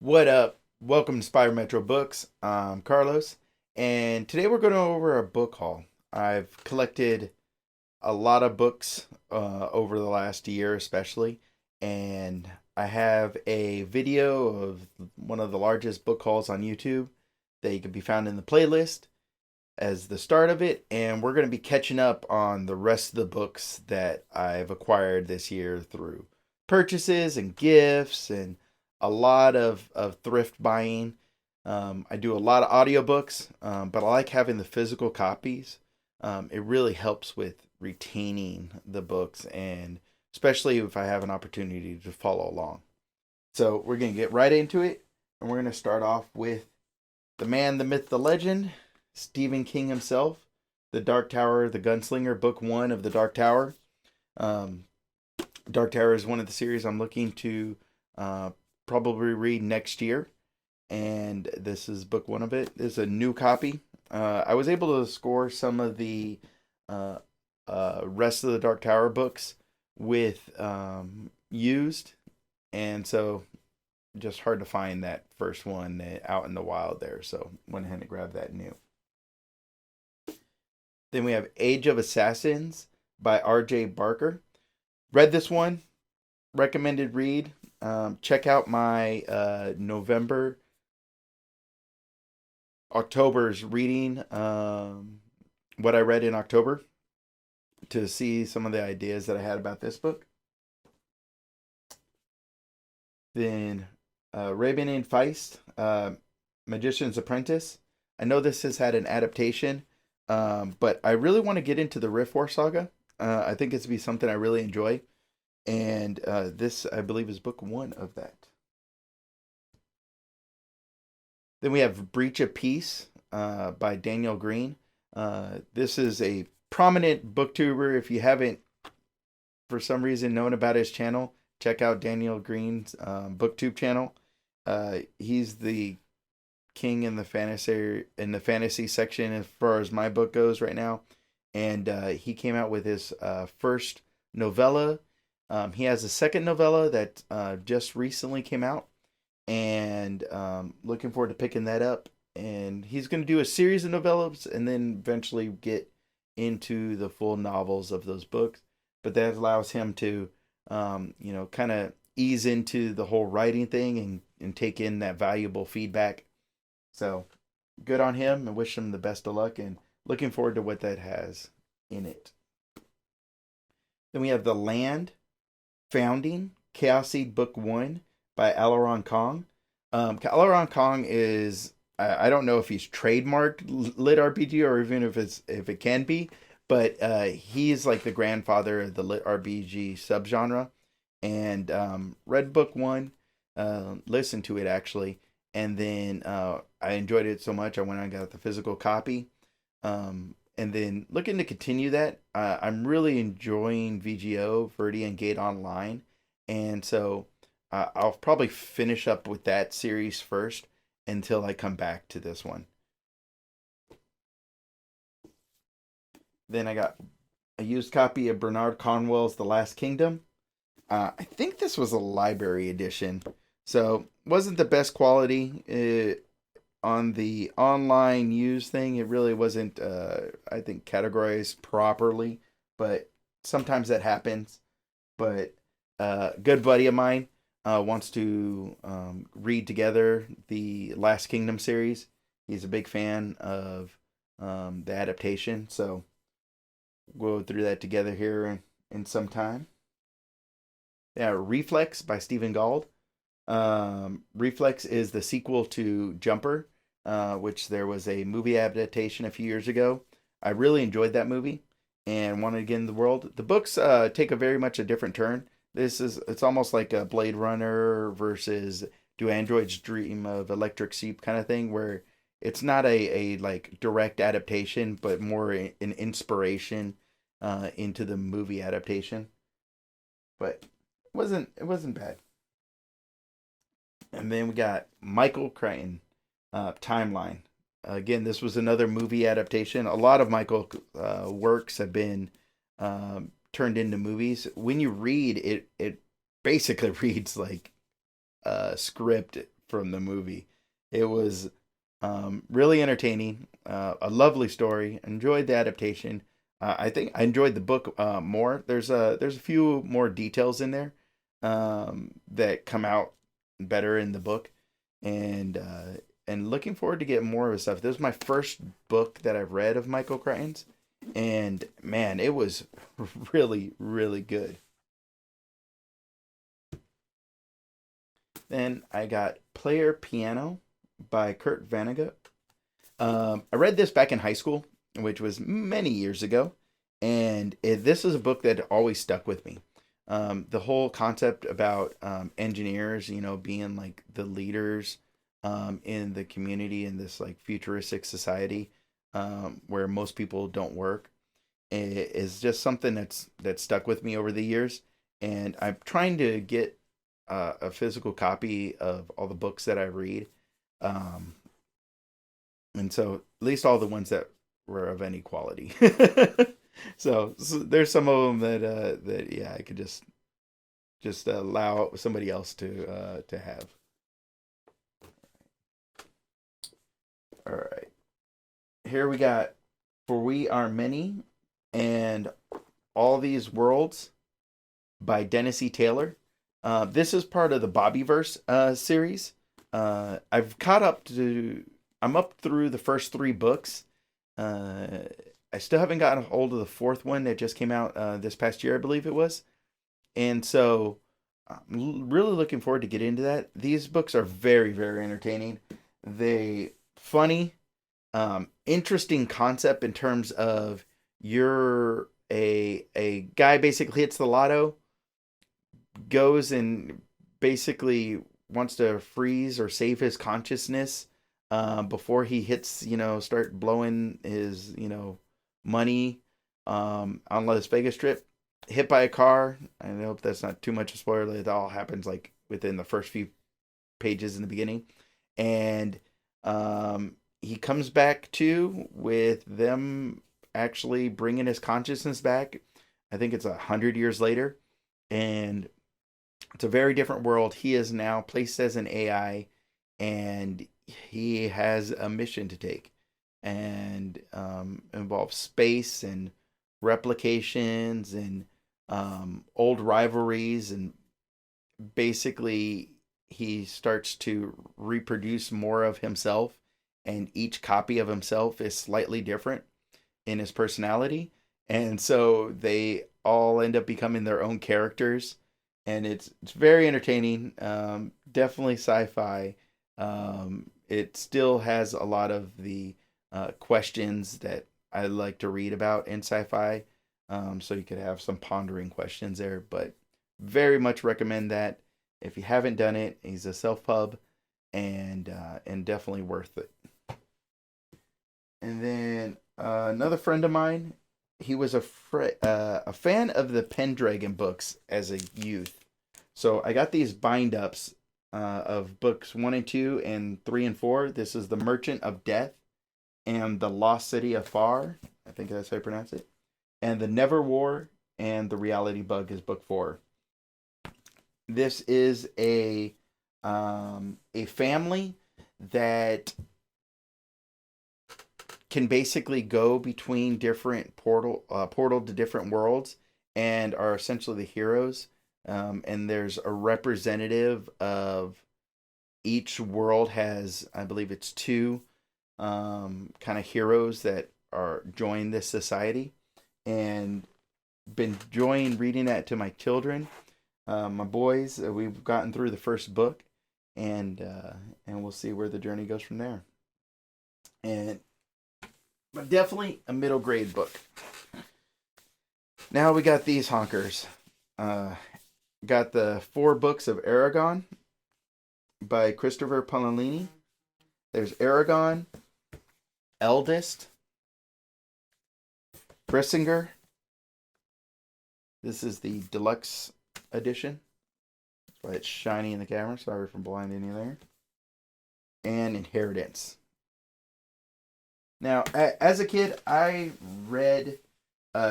What up? Welcome to Spire Metro Books. I'm Carlos, and today we're going over a book haul. I've collected a lot of books over the last year, especially, and I have a video of one of the largest book hauls on YouTube that you can be found in the playlist as the start of it, and we're going to be catching up on the rest of the books that I've acquired this year through purchases and gifts and a lot of thrift buying. I do a lot of audiobooks, but I like having the physical copies. It really helps with retaining the books, and especially if I have an opportunity to follow along. So we're going to get right into it, and we're going to start off with the man, the myth, the legend, Stephen King himself, The Dark Tower, The Gunslinger, Book 1 of The Dark Tower. Um, Dark Tower is one of the series I'm looking to probably read next year, and this is book 1 of it. This is a new copy. I was able to score some of the uh, rest of the Dark Tower books with used, and so just hard to find that first one out in the wild there. So went ahead and grabbed that new. Then we have Age of Assassins by R.J. Barker. Read this one. Recommended read. Check out my October's reading. What I read in October to see some of the ideas that I had about this book. Then Raven and Feist, Magician's Apprentice. I know this has had an adaptation, but I really want to get into the Rift War saga. I think it's be something I really enjoy. And this, I believe, is book 1 of that. Then we have Breach of Peace by Daniel Green. This is a prominent booktuber. If you haven't, for some reason, known about his channel, check out Daniel Green's booktube channel. He's the king in the fantasy section as far as my book goes right now. And he came out with his first novella. He has a second novella that just recently came out, and looking forward to picking that up. And he's going to do a series of novellas and then eventually get into the full novels of those books. But that allows him to, kind of ease into the whole writing thing and take in that valuable feedback. So good on him, and wish him the best of luck, and looking forward to what that has in it. Then we have The Land Founding, Chaos Seed Book 1 by Alaron Kong. Alaron Kong is, I don't know if he's trademarked lit RPG or even if it can be, but he's like the grandfather of the lit RPG subgenre. And read book 1, listened to it actually, and then I enjoyed it so much I went and got the physical copy. And then looking to continue that. I'm really enjoying VGO, Verdi, and Gate Online. And so I'll probably finish up with that series first until I come back to this one. Then I got a used copy of Bernard Cornwell's The Last Kingdom. I think this was a library edition, so wasn't the best quality. On the online use thing, it really wasn't, I think, categorized properly, but sometimes that happens. But a good buddy of mine wants to read together the Last Kingdom series. He's a big fan of the adaptation, so we'll go through that together here in some time. Yeah, Reflex by Stephen Gould. Reflex is the sequel to Jumper, which there was a movie adaptation a few years ago. I really enjoyed that movie and wanted to get in the world. The books take a very much a different turn. It's almost like a Blade Runner versus Do Androids Dream of Electric Sheep kind of thing, where it's not a like direct adaptation, but more an inspiration into the movie adaptation. But it wasn't bad. And then we got Michael Crichton, Timeline. Again, this was another movie adaptation. A lot of Michael works have been turned into movies. When you read it, it basically reads like a script from the movie. It was really entertaining, a lovely story. Enjoyed the adaptation. I think I enjoyed the book more. There's a few more details in there that come out better in the book, and looking forward to getting more of his stuff. This was my first book that I've read of Michael Crichton's, and man, it was really really good. Then I got Player Piano by Kurt Vonnegut. I read this back in high school, which was many years ago, and this is a book that always stuck with me. The whole concept about engineers, being like the leaders in the community in this like futuristic society where most people don't work is just something that's stuck with me over the years. And I'm trying to get a physical copy of all the books that I read. Um, and so at least all the ones that were of any quality. So there's some of them that yeah, I could just allow somebody else to have. All right, here we got For We Are Many and All These Worlds by Dennis E. Taylor. This is part of the Bobbyverse series. I've caught up to. I'm up through the first three books. I still haven't gotten a hold of the fourth one that just came out this past year, I believe it was. And so I'm really looking forward to get into that. These books are very, very entertaining. They funny, interesting concept in terms of you're a guy basically hits the lotto, goes and basically wants to freeze or save his consciousness before he hits, start blowing his, money on Las Vegas trip. Hit by a car. I hope that's not too much of a spoiler. It all happens like within the first few pages in the beginning. And he comes back to with them actually bringing his consciousness back. I think it's 100 years later. And it's a very different world. He is now placed as an AI, and he has a mission to take, and involves space and replications and old rivalries, and basically he starts to reproduce more of himself, and each copy of himself is slightly different in his personality, and so they all end up becoming their own characters, and it's very entertaining. Definitely sci-fi. It still has a lot of the questions that I like to read about in sci-fi. So you could have some pondering questions there, but very much recommend that if you haven't done it. He's a self-pub, and definitely worth it. And then another friend of mine, he was a fan of the Pendragon books as a youth. So I got these bind ups of books 1 and 2 and 3 and 4. This is The Merchant of Death and The Lost City of Far. I think that's how I pronounce it. And The Never War and The Reality Bug is book 4. This is a family that can basically go between different portal to different worlds, and are essentially the heroes. And there's a representative of each world has, I believe it's 2 kind of heroes that are join this society, and been enjoying reading that to my children, my boys. We've gotten through the first book, and we'll see where the journey goes from there. But definitely a middle grade book. Now we got these honkers. Got the 4 books of Aragon by Christopher Paolini. There's Aragon, Eldest, Brissinger. This is the deluxe edition. That's why it's shiny in the camera. Sorry for blinding you there. And Inheritance. Now, as a kid, I read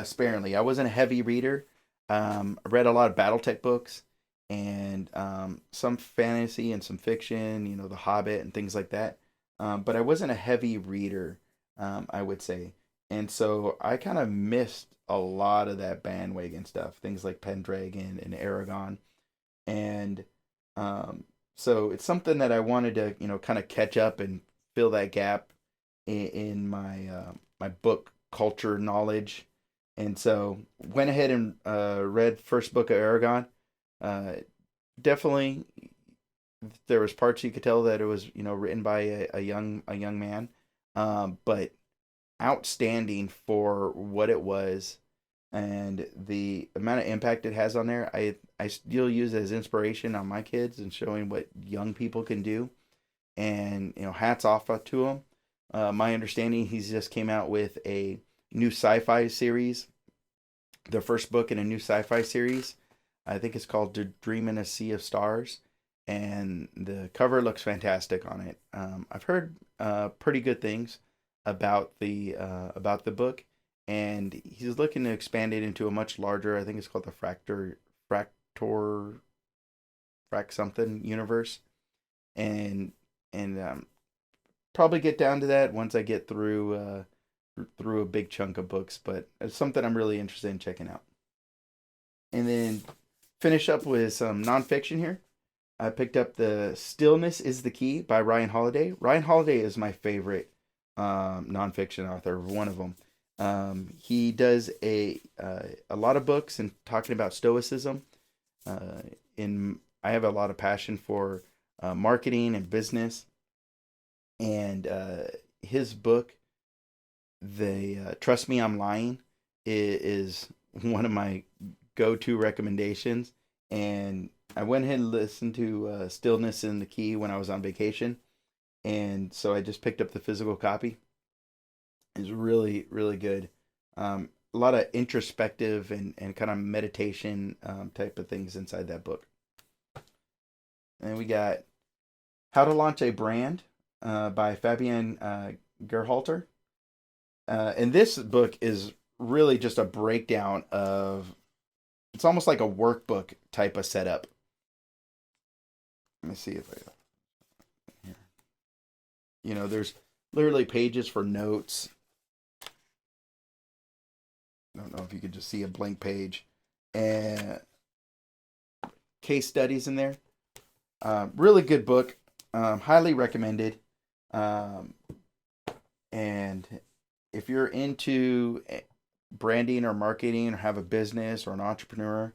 sparingly. I wasn't a heavy reader. I read a lot of BattleTech books, and some fantasy and some fiction, The Hobbit and things like that. But I wasn't a heavy reader, I would say. And so I kind of missed a lot of that bandwagon stuff, things like Pendragon and Aragon. And so it's something that I wanted to, kind of catch up and fill that gap in my book culture knowledge. And so went ahead and read first book of Aragon. Uh, Definitely, there was parts you could tell that it was written by a young man, but outstanding for what it was and the amount of impact it has on there. I still use it as inspiration on my kids and showing what young people can do. And hats off to him. My understanding, he's just came out with a new sci-fi series, the first book in a new sci-fi series. I think it's called Dream in a Sea of Stars, and the cover looks fantastic on it. I've heard pretty good things about the book, and he's looking to expand it into a much larger. I think it's called the Fractor Frac something universe, and and probably get down to that once I get through a big chunk of books. But it's something I'm really interested in checking out. And then finish up with some nonfiction here. I picked up the Stillness Is the Key by Ryan Holiday. Ryan Holiday is my favorite nonfiction author, one of them. He does a lot of books and talking about stoicism. In I have a lot of passion for marketing and business, and his book, the Trust Me, I'm Lying, is one of my go-to recommendations. And I went ahead and listened to Stillness in the Key when I was on vacation, and so I just picked up the physical copy. It's really, really good. A lot of introspective and kind of meditation type of things inside that book. And we got How to Launch a Brand by Fabian Gerhalter. And this book is really just a breakdown of, it's almost like a workbook type of setup. Let me see if I, here. There's literally pages for notes. I don't know if you could just see a blank page, and case studies in there. Really good book. Highly recommended. And if you're into branding or marketing or have a business or an entrepreneur,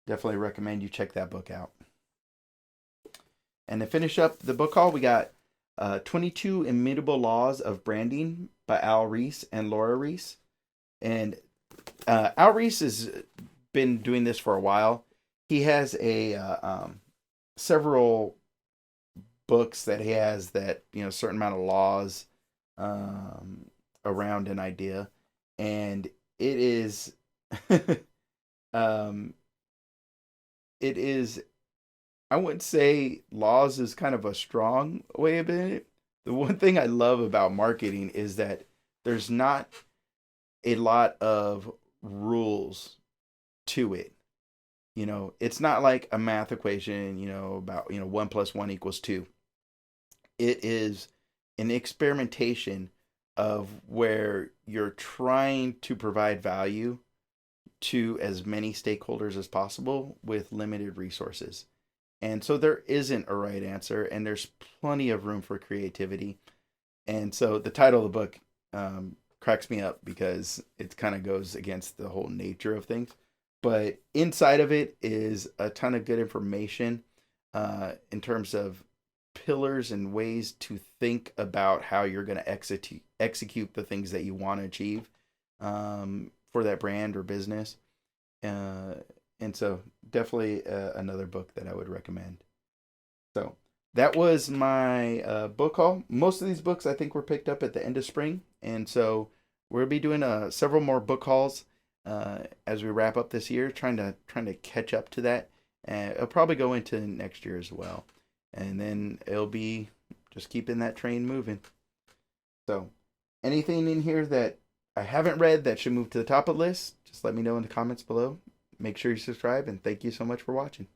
definitely recommend you check that book out. And to finish up the book haul, we got 22 Immutable Laws of Branding by Al Ries and Laura Ries. And Al Ries has been doing this for a while. He has several books that he has that, certain amount of laws around an idea. And it is it is, I wouldn't say laws is kind of a strong way of it. The one thing I love about marketing is that there's not a lot of rules to it. It's not like a math equation, about, 1 + 1 = 2. It is an experimentation of where you're trying to provide value to as many stakeholders as possible with limited resources. And so there isn't a right answer, and there's plenty of room for creativity. And so the title of the book cracks me up because it kind of goes against the whole nature of things. But inside of it is a ton of good information in terms of pillars and ways to think about how you're going to execute the things that you want to achieve for that brand or business. And so definitely another book that I would recommend. So that was my book haul. Most of these books I think were picked up at the end of spring. And so we'll be doing several more book hauls as we wrap up this year, trying to catch up to that. And it'll probably go into next year as well. And then it'll be just keeping that train moving. So anything in here that I haven't read that should move to the top of the list, just let me know in the comments below. Make sure you subscribe, and thank you so much for watching.